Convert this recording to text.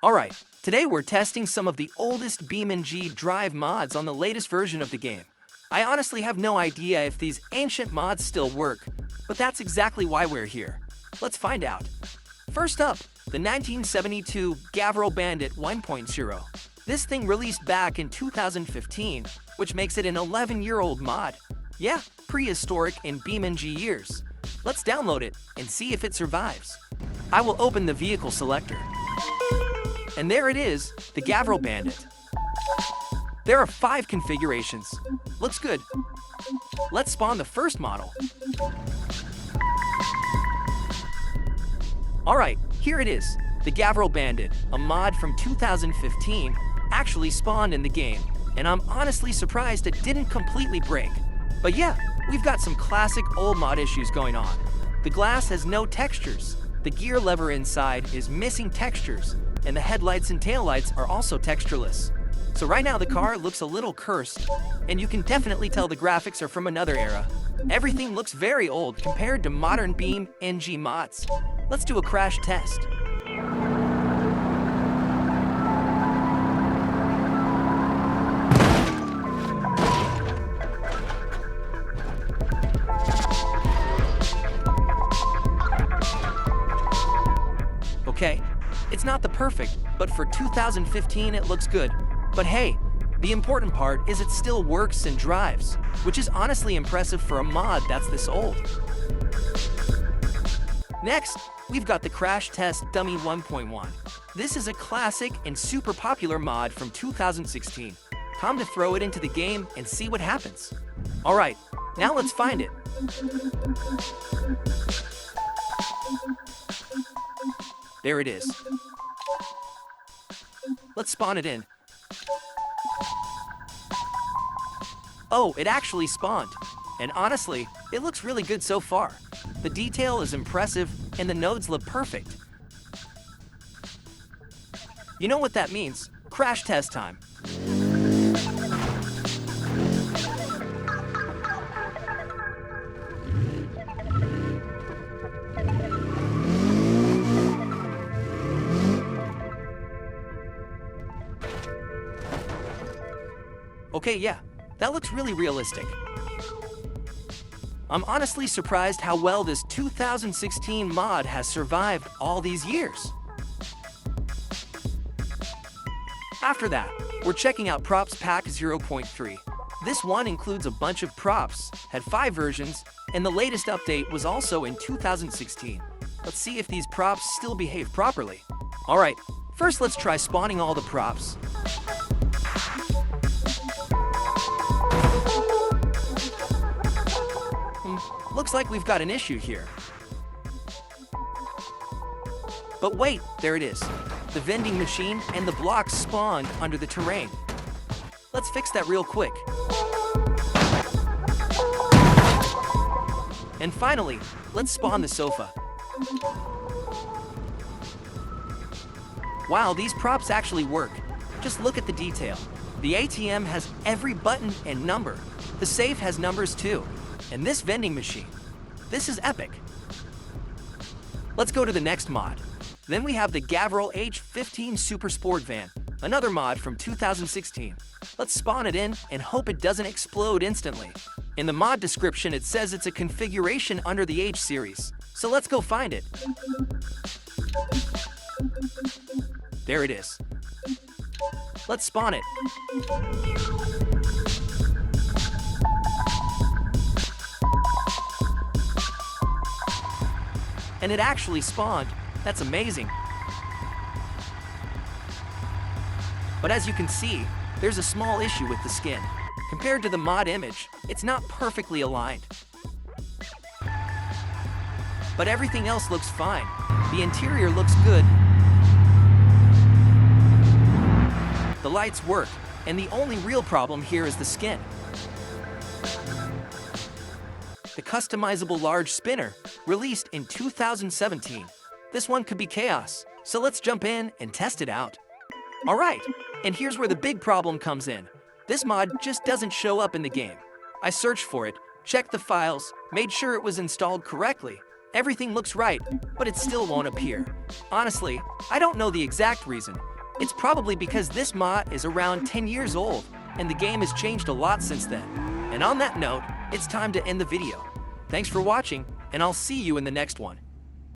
Alright, today we're testing some of the oldest BeamNG.drive mods on the latest version of the game. I honestly have no idea if these ancient mods still work, but that's exactly why we're here. Let's find out. First up, the 1972 Gavril Bandit 1.0. This thing released back in 2015, which makes it an 11-year-old mod. Yeah, prehistoric in BeamNG years. Let's download it and see if it survives. I will open the vehicle selector. And there it is, the Gavril Bandit. There are 5 configurations. Looks good. Let's spawn the first model. Alright, here it is, the Gavril Bandit, a mod from 2015, actually spawned in the game, and I'm honestly surprised it didn't completely break. But yeah, we've got some classic old mod issues going on. The glass has no textures, the gear lever inside is missing textures, and the headlights and taillights are also textureless. So right now the car looks a little cursed, and you can definitely tell the graphics are from another era. Everything looks very old compared to modern BeamNG mods. Let's do a crash test. Okay, it's not the perfect, but for 2015 it looks good. But hey, the important part is it still works and drives, which is honestly impressive for a mod that's this old. Next, we've got the Crash Test Dummy 1.1. This is a classic and super popular mod from 2016. Time to throw it into the game and see what happens. Alright, now let's find it. There it is. Let's spawn it in. Oh, it actually spawned. And honestly, it looks really good so far. The detail is impressive and the nodes look perfect. You know what that means? Crash test time. Okay, yeah, that looks really realistic. I'm honestly surprised how well this 2016 mod has survived all these years. After that, we're checking out Props Pack 0.3. This one includes a bunch of props, had 5 versions, and the latest update was also in 2016. Let's see if these props still behave properly. Alright, first let's try spawning all the props. Looks like we've got an issue here. But wait, there it is. The vending machine and the blocks spawned under the terrain. Let's fix that real quick. And finally, let's spawn the sofa. Wow, these props actually work. Just look at the detail. The ATM has every button and number. The safe has numbers too. And this vending machine. This is epic. Let's go to the next mod. Then we have the Gavril H15 SuperSportVan, another mod from 2016. Let's spawn it in and hope it doesn't explode instantly. In the mod description it says it's a configuration under the H series, so let's go find it. There it is. Let's spawn it. And it actually spawned. That's amazing. But as you can see, there's a small issue with the skin. Compared to the mod image, it's not perfectly aligned. But everything else looks fine. The interior looks good. The lights work, and the only real problem here is the skin. The customizable large spinner, released in 2017. This one could be chaos, so let's jump in and test it out. Alright, and here's where the big problem comes in. This mod just doesn't show up in the game. I searched for it, checked the files, made sure it was installed correctly. Everything looks right, but it still won't appear. Honestly, I don't know the exact reason, It's probably because this mod is around 10 years old, and the game has changed a lot since then. And on that note, it's time to end the video. Thanks for watching, and I'll see you in the next one.